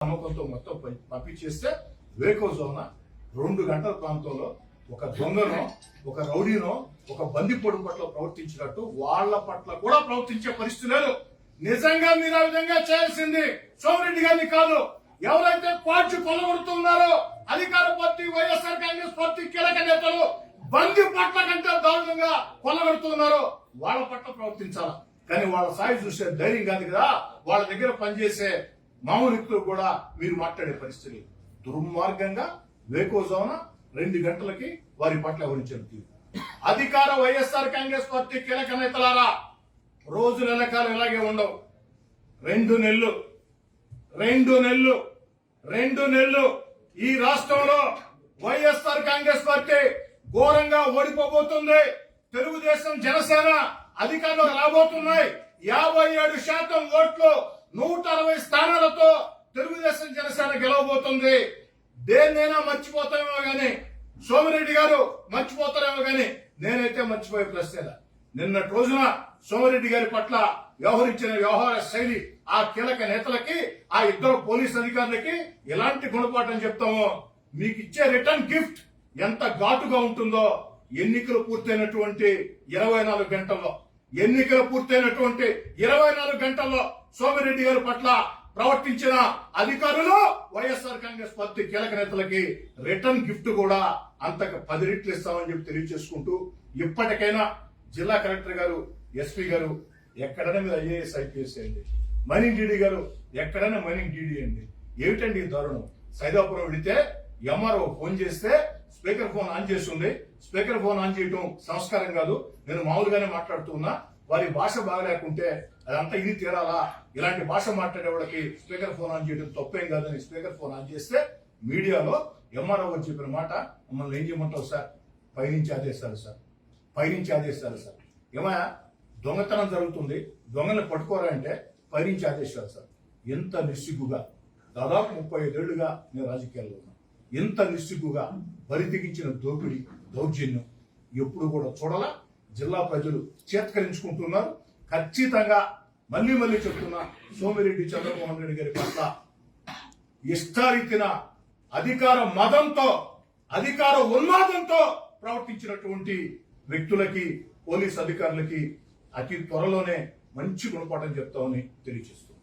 నమ్మకంతో మొత్తం పంపించేస్తే వేకోజోన 2 గంటల ప్రాంతంలో ఒక దొంగనో ఒక రౌడీనో ఒక బందిపోటు పట్ల ప్రవర్తించినట్టు వాళ్ళ పట్ల కూడా ప్రవర్తించే పరిస్థితి లేదు. నిజంగా మీరు ఆ విధంగా చేయాల్సింది సోమిరెడ్డి గారిని కాదు, ఎవరైతే పార్టీ కొలగొడుతున్నారో అధికార పార్టీ వైఎస్ఆర్ కాంగ్రెస్ పార్టీ కీలక నేతలు బంది పట్ల కంటే దారుణంగా కొలగొడుతున్నారో వాళ్ళ పట్ల ప్రవర్తించాలి. కానీ వాళ్ళ స్థాయి చూసే ధైర్యం కాదు కదా, వాళ్ళ దగ్గర పనిచేసే మామూలు వ్యక్తులు కూడా మీరు మాట్లాడే పరిస్థితి. దుర్మార్గంగా వేకోజోన 2 గంటలకి వారి పట్ల వ్యవహరించారు. అధికార వైఎస్ఆర్ కాంగ్రెస్ పార్టీ కీలక నేతలారా, రోజు నెలకాలం ఇలాగే ఉండవు. 2 నెలలు ఈ రాష్ట్రంలో వైఎస్ఆర్ కాంగ్రెస్ పార్టీ ఘోరంగా ఓడిపోబోతుంది. తెలుగుదేశం జనసేన అధికారంలో రాబోతున్నాయి. 57% ఓట్లు 160 స్థానాలతో తెలుగుదేశం జనసేన గెలవబోతుంది. దేన్నైనా మర్చిపోతామేమో గాని, సోమిరెడ్డి గారు మర్చిపోతారేమో గాని నేనైతే మర్చిపోయే ప్రశ్న. నిన్నటి రోజున సోమిరెడ్డి గారి పట్ల వ్యవహరించిన వ్యవహార శైలి ఆ కీలక నేతలకి, ఆ ఇద్దరు పోలీస్ అధికారులకి ఎలాంటి గుణపాఠం చెప్తామో, మీకు ఇచ్చే రిటర్న్ గిఫ్ట్ ఎంత ఘాటుగా ఉంటుందో ఎన్నికలు పూర్తయినటువంటి 24 గంటల్లో సోమిరెడ్డి గారి పట్ల ప్రవర్తించిన అధికారులు వైఎస్ఆర్ కాంగ్రెస్ పార్టీ కీలక నేతలకి రిటర్న్ గిఫ్ట్ కూడా అంతకు 10 రెట్లు ఇస్తామని చెప్పి తెలియజేసుకుంటూ, ఇప్పటికైనా జిల్లా కలెక్టర్ గారు, ఎస్పీ గారు ఎక్కడైనా మీరు ఐఏఎస్ ఐపీఎస్ అండి, మైనింగ్ డీడీ గారు ఎక్కడైనా మైనింగ్ డీడీ అండి. ఏమిటండి ఈ దారుణం? సైదాపురం వెళితే ఎంఆర్ఓ ఫోన్ చేస్తే స్పీకర్ ఫోన్ ఆన్ చేస్తుంది. స్పీకర్ ఫోన్ ఆన్ చేయడం సంస్కారం కాదు. నేను మామూలుగానే మాట్లాడుతున్నా. వారి భాష బాగలేకుంటే అదంతా ఇది తీరాలా? ఇలాంటి భాష మాట్లాడే వాళ్ళకి స్పీకర్ ఫోన్ ఆన్ చేయడం తప్పేం కాదని స్పీకర్ ఫోన్ ఆన్ చేస్తే మీడియాలో ఎంఆర్ఓ గారు చెప్పిన మాట, మమ్మల్ని ఏం చేయమంటావు సార్? పైనుంచి ఆదేశాలు సార్. ఏమయ్యా, దొంగతనం జరుగుతుంది, దొంగల్ని పట్టుకోరా అంటే పైనుంచి ఆదేశాలు సార్. ఎంత నిస్సిగ్గుగా, దాదాపు 35 ఏళ్లుగా నేను రాజకీయాల్లో ఉన్నా, ఎంత నిస్సిగ్గుగా బరితెగించిన దోపిడీ, దౌర్జన్యం ఎప్పుడు కూడా చూడాలా. జిల్లా ప్రజలు చేత్కరించుకుంటున్నారు. ఖచ్చితంగా మళ్ళీ చెప్తున్నా, సోమిరెడ్డి చంద్రమోహన్ రెడ్డి గారి పట్ల ఇష్టారీతిన అధికార మదంతో, అధికార ఉన్మాదంతో ప్రవర్తించినటువంటి వ్యక్తులకి, పోలీస్ అధికారులకి అతి త్వరలోనే మంచి గుణపాఠం చెప్తామని తెలియజేస్తుంది.